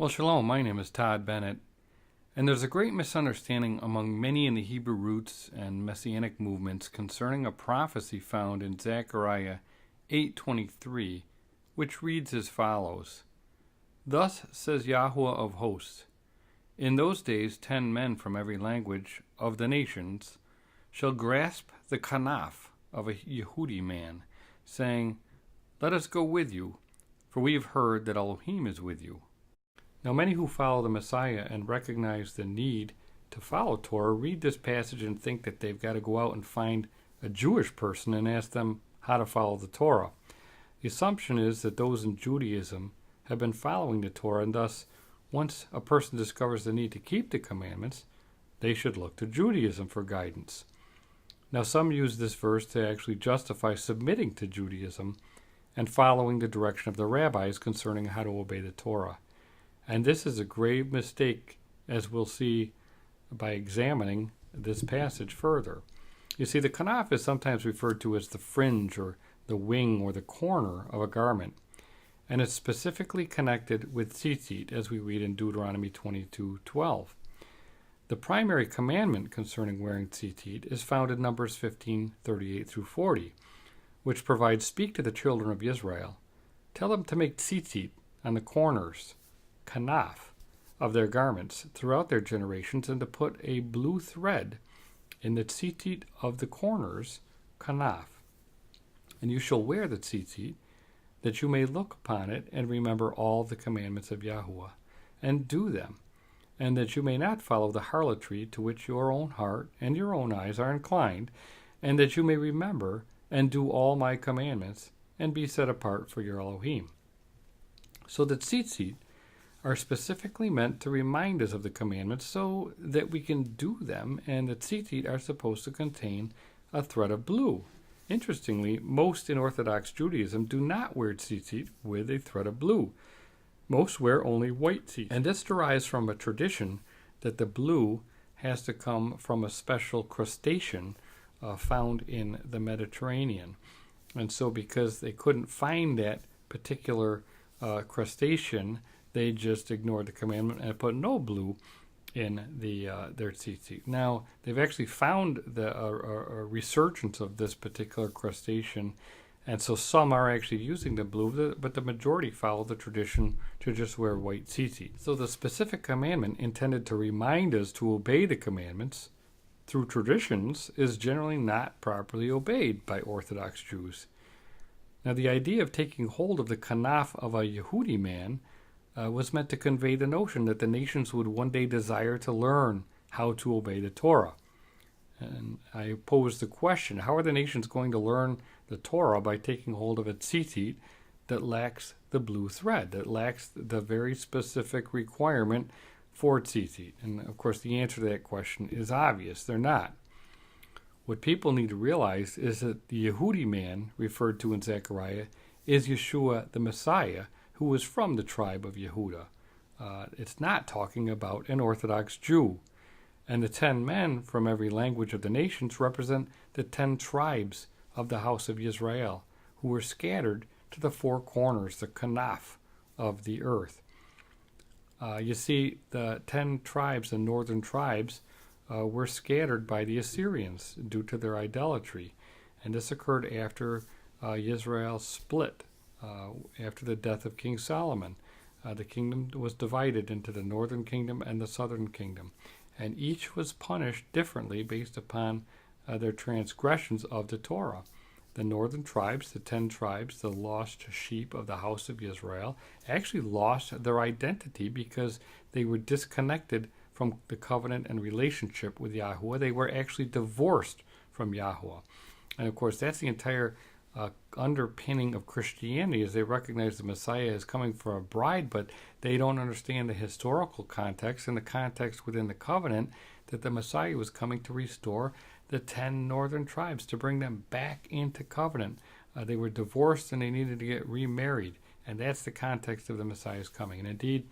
Well, shalom, my name is Todd Bennett, and there's a great misunderstanding among many in the Hebrew roots and Messianic movements concerning a prophecy found in Zechariah 8:23, which reads as follows: Thus says Yahuwah of hosts, in those days 10 men from every language of the nations shall grasp the kanaf of a Yehudi man, saying, Let us go with you, for we have heard that Elohim is with you. Now many who follow the Messiah and recognize the need to follow Torah read this passage and think that they've got to go out and find a Jewish person and ask them how to follow the Torah. The assumption is that those in Judaism have been following the Torah, and thus once a person discovers the need to keep the commandments, they should look to Judaism for guidance. Now some use this verse to actually justify submitting to Judaism and following the direction of the rabbis concerning how to obey the Torah. And this is a grave mistake, as we'll see by examining this passage further. You see, the kanaf is sometimes referred to as the fringe or the wing or the corner of a garment, and it's specifically connected with tzitzit, as we read in Deuteronomy 22:12. The primary commandment concerning wearing tzitzit is found in Numbers 15:38 through 40, which provides, Speak to the children of Israel, tell them to make tzitzit on the corners, kanaf, of their garments throughout their generations, and to put a blue thread in the tzitzit of the corners, kanaf. And you shall wear the tzitzit, that you may look upon it and remember all the commandments of Yahuwah, and do them, and that you may not follow the harlotry to which your own heart and your own eyes are inclined, and that you may remember and do all my commandments, and be set apart for your Elohim. So the tzitzit are specifically meant to remind us of the commandments so that we can do them, and the tzitzit are supposed to contain a thread of blue. Interestingly, most in Orthodox Judaism do not wear tzitzit with a thread of blue. Most wear only white tzitzit, and this derives from a tradition that the blue has to come from a special crustacean found in the Mediterranean. And so because they couldn't find that particular crustacean, they just ignored the commandment and put no blue in their tzitzit. Now, they've actually found a resurgence of this particular crustacean, and so some are actually using the blue, but the majority follow the tradition to just wear white tzitzit. So the specific commandment intended to remind us to obey the commandments through traditions is generally not properly obeyed by Orthodox Jews. Now, the idea of taking hold of the kanaf of a Yehudi man was meant to convey the notion that the nations would one day desire to learn how to obey the Torah. And I pose the question, how are the nations going to learn the Torah by taking hold of a tzitzit that lacks the blue thread, that lacks the very specific requirement for tzitzit? And of course the answer to that question is obvious, they're not. What people need to realize is that the Yehudi man referred to in Zechariah is Yeshua the Messiah, who was from the tribe of Yehuda. It's not talking about an Orthodox Jew. And the 10 men from every language of the nations represent the 10 tribes of the house of Israel, who were scattered to the 4 corners, the kanaf of the earth. You see, the 10 tribes, the northern tribes, were scattered by the Assyrians due to their idolatry. And this occurred after Israel split. After the death of King Solomon, the kingdom was divided into the northern kingdom and the southern kingdom, and each was punished differently based upon their transgressions of the Torah. The northern tribes, the 10 tribes, the lost sheep of the house of Israel, actually lost their identity because they were disconnected from the covenant and relationship with Yahuwah. They were actually divorced from Yahuwah. And of course, that's the entire underpinning of Christianity, is they recognize the Messiah is coming for a bride, but they don't understand the historical context and the context within the covenant that the Messiah was coming to restore the 10 northern tribes, to bring them back into covenant. They were divorced and they needed to get remarried, and that's the context of the Messiah's coming. And indeed,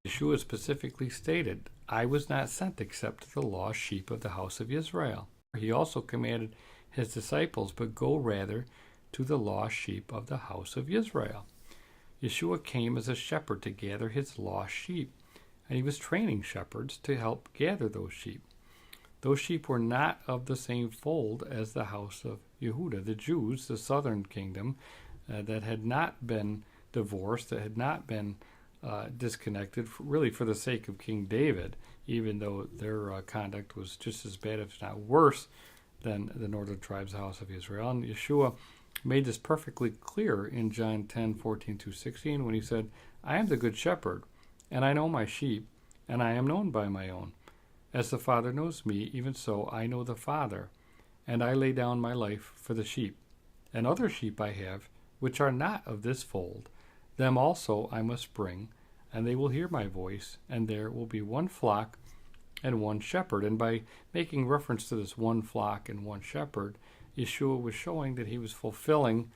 Yeshua specifically stated, I was not sent except to the lost sheep of the house of Israel. He also commanded his disciples, but go rather to the lost sheep of the house of Israel. Yeshua came as a shepherd to gather his lost sheep, and he was training shepherds to help gather those sheep. Those sheep were not of the same fold as the house of Yehuda, the Jews, the southern kingdom, that had not been divorced, that had not been disconnected, really for the sake of King David, even though their conduct was just as bad, if not worse, than the northern tribes, the house of Israel. And Yeshua made this perfectly clear in John 10:14-16 when he said, I am the good shepherd, and I know my sheep, and I am known by my own. As the Father knows me, even so I know the Father, and I lay down my life for the sheep. And other sheep I have, which are not of this fold, them also I must bring, and they will hear my voice, and there will be one flock and one shepherd. And by making reference to this one flock and one shepherd, Yeshua was showing that he was fulfilling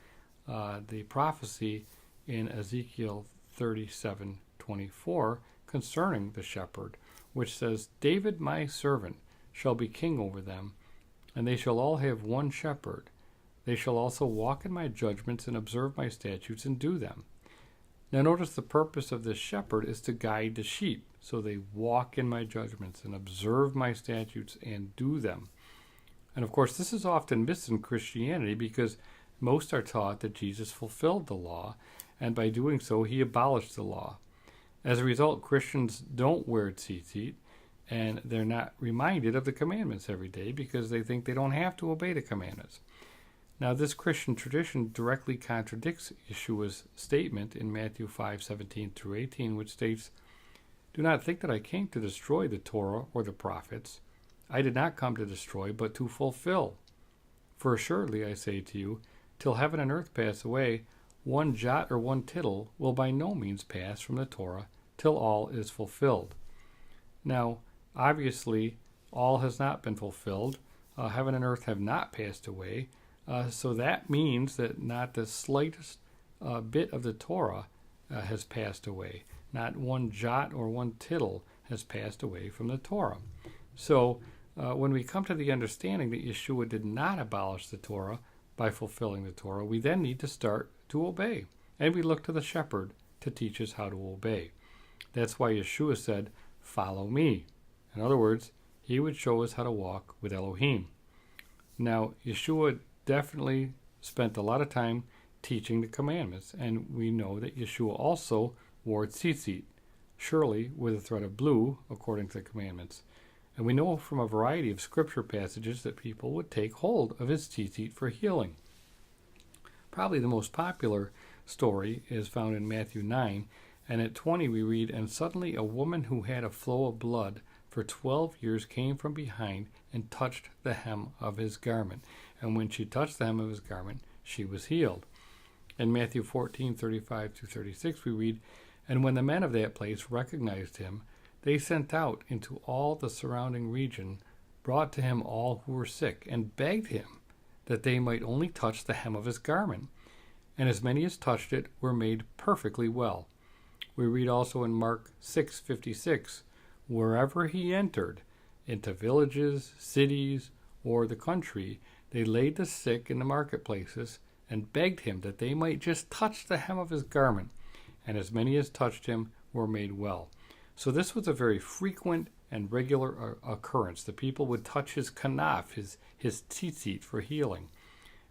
the prophecy in Ezekiel 37:24 concerning the shepherd, which says, David my servant shall be king over them, and they shall all have one shepherd. They shall also walk in my judgments and observe my statutes and do them. Now notice the purpose of this shepherd is to guide the sheep, so they walk in my judgments and observe my statutes and do them. And of course, this is often missed in Christianity because most are taught that Jesus fulfilled the law, and by doing so, he abolished the law. As a result, Christians don't wear tzitzit, and they're not reminded of the commandments every day because they think they don't have to obey the commandments. Now, this Christian tradition directly contradicts Yeshua's statement in Matthew 5:17-18, which states, Do not think that I came to destroy the Torah or the prophets. I did not come to destroy, but to fulfill. For assuredly I say to you, till heaven and earth pass away, one jot or one tittle will by no means pass from the Torah till all is fulfilled. Now, obviously, all has not been fulfilled. Heaven and earth have not passed away. So that means that not the slightest bit of the Torah has passed away. Not one jot or one tittle has passed away from the Torah. So when we come to the understanding that Yeshua did not abolish the Torah by fulfilling the Torah, we then need to start to obey. And we look to the shepherd to teach us how to obey. That's why Yeshua said, Follow me. In other words, he would show us how to walk with Elohim. Now, Yeshua definitely spent a lot of time teaching the commandments, and we know that Yeshua also wore tzitzit, surely with a thread of blue, according to the commandments. And we know from a variety of scripture passages that people would take hold of his tzitzit for healing. Probably the most popular story is found in Matthew 9, and at 20 we read, And suddenly a woman who had a flow of blood for 12 years came from behind and touched the hem of his garment. And when she touched the hem of his garment, she was healed. In Matthew 14:35-36 we read, And when the men of that place recognized him, they sent out into all the surrounding region, brought to him all who were sick, and begged him that they might only touch the hem of his garment. And as many as touched it were made perfectly well. We read also in Mark 6:56, Wherever he entered, into villages, cities, or the country, they laid the sick in the marketplaces and begged him that they might just touch the hem of his garment. And as many as touched him were made well. So this was a very frequent and regular occurrence. The people would touch his kanaf, his tzitzit, for healing.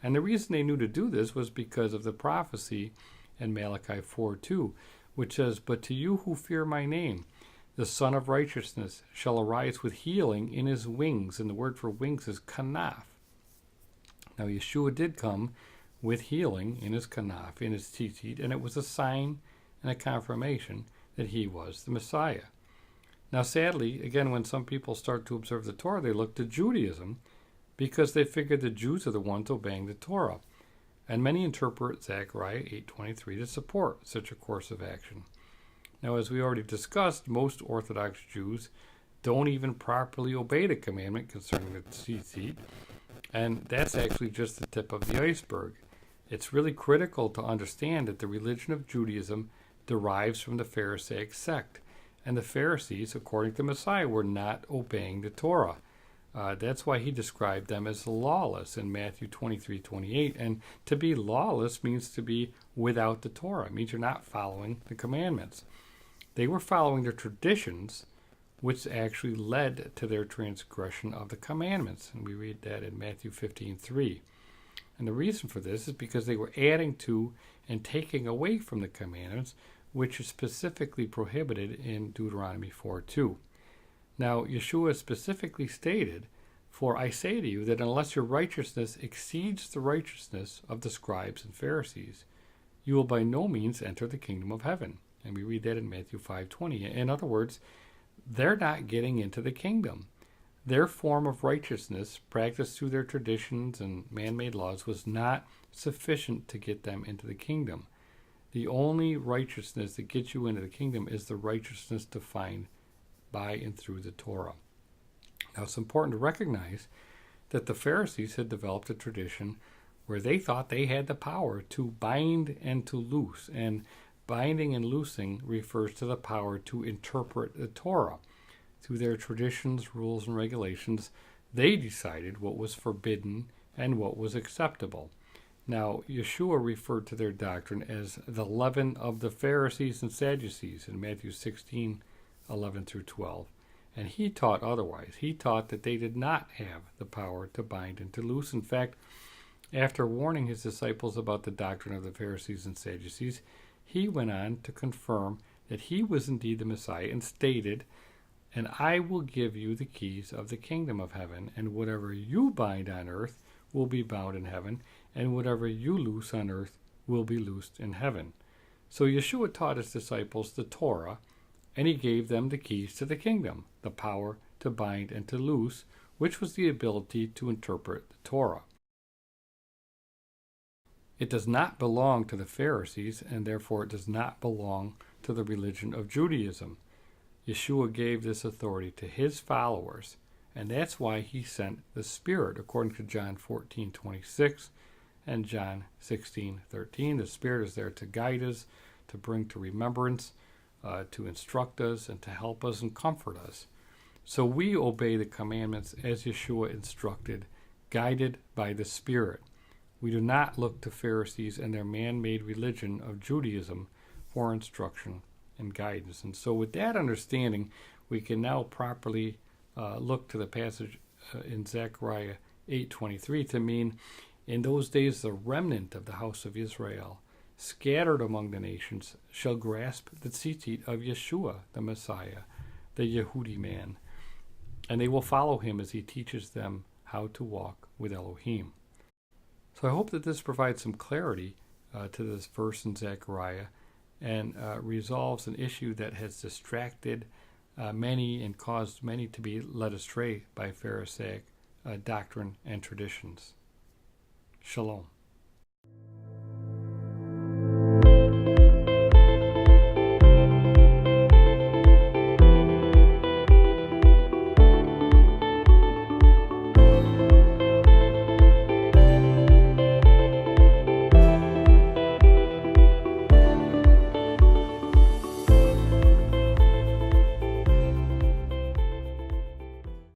And the reason they knew to do this was because of the prophecy in Malachi 4:2, which says, But to you who fear my name, the Son of Righteousness shall arise with healing in his wings. And the word for wings is kanaf. Now Yeshua did come with healing in his kanaf, in his tzitzit, and it was a sign and a confirmation that he was the Messiah. Now sadly, again, when some people start to observe the Torah, they look to Judaism because they figure the Jews are the ones obeying the Torah. And many interpret Zechariah 8:23 to support such a course of action. Now, as we already discussed, most Orthodox Jews don't even properly obey the commandment concerning the tzitzit, and that's actually just the tip of the iceberg. It's really critical to understand that the religion of Judaism derives from the Pharisaic sect, and the Pharisees, according to Messiah, were not obeying the Torah. That's why he described them as lawless in Matthew 23:28. And to be lawless means to be without the Torah. It means you're not following the commandments. They were following their traditions, which actually led to their transgression of the commandments. And we read that in Matthew 15:3. And the reason for this is because they were adding to and taking away from the commandments, which is specifically prohibited in Deuteronomy 4:2. Now, Yeshua specifically stated, "For I say to you that unless your righteousness exceeds the righteousness of the scribes and Pharisees, you will by no means enter the kingdom of heaven." And we read that in Matthew 5:20. In other words, they're not getting into the kingdom. Their form of righteousness, practiced through their traditions and man-made laws, was not sufficient to get them into the kingdom. The only righteousness that gets you into the kingdom is the righteousness defined by and through the Torah. Now, it's important to recognize that the Pharisees had developed a tradition where they thought they had the power to bind and to loose. And binding and loosing refers to the power to interpret the Torah. Through their traditions, rules, and regulations, they decided what was forbidden and what was acceptable. Now, Yeshua referred to their doctrine as the leaven of the Pharisees and Sadducees in Matthew 16:11 through 12. And he taught otherwise. He taught that they did not have the power to bind and to loose. In fact, after warning his disciples about the doctrine of the Pharisees and Sadducees, he went on to confirm that he was indeed the Messiah and stated, "And I will give you the keys of the kingdom of heaven, and whatever you bind on earth will be bound in heaven, and whatever you loose on earth will be loosed in heaven." So Yeshua taught his disciples the Torah, and he gave them the keys to the kingdom, the power to bind and to loose, which was the ability to interpret the Torah. It does not belong to the Pharisees, and therefore it does not belong to the religion of Judaism. Yeshua gave this authority to his followers, and that's why he sent the Spirit, according to John 14:26 and John 16:13. The Spirit is there to guide us, to bring to remembrance, to instruct us, and to help us and comfort us. So we obey the commandments as Yeshua instructed, guided by the Spirit. We do not look to Pharisees and their man-made religion of Judaism for instruction and guidance. And so with that understanding, we can now properly look to the passage in Zechariah 8:23 to mean, "In those days the remnant of the house of Israel, scattered among the nations, shall grasp the tzitzit of Yeshua, the Messiah, the Yehudi man, and they will follow him as he teaches them how to walk with Elohim." So I hope that this provides some clarity to this verse in Zechariah and resolves an issue that has distracted many and caused many to be led astray by Pharisaic doctrine and traditions. Shalom.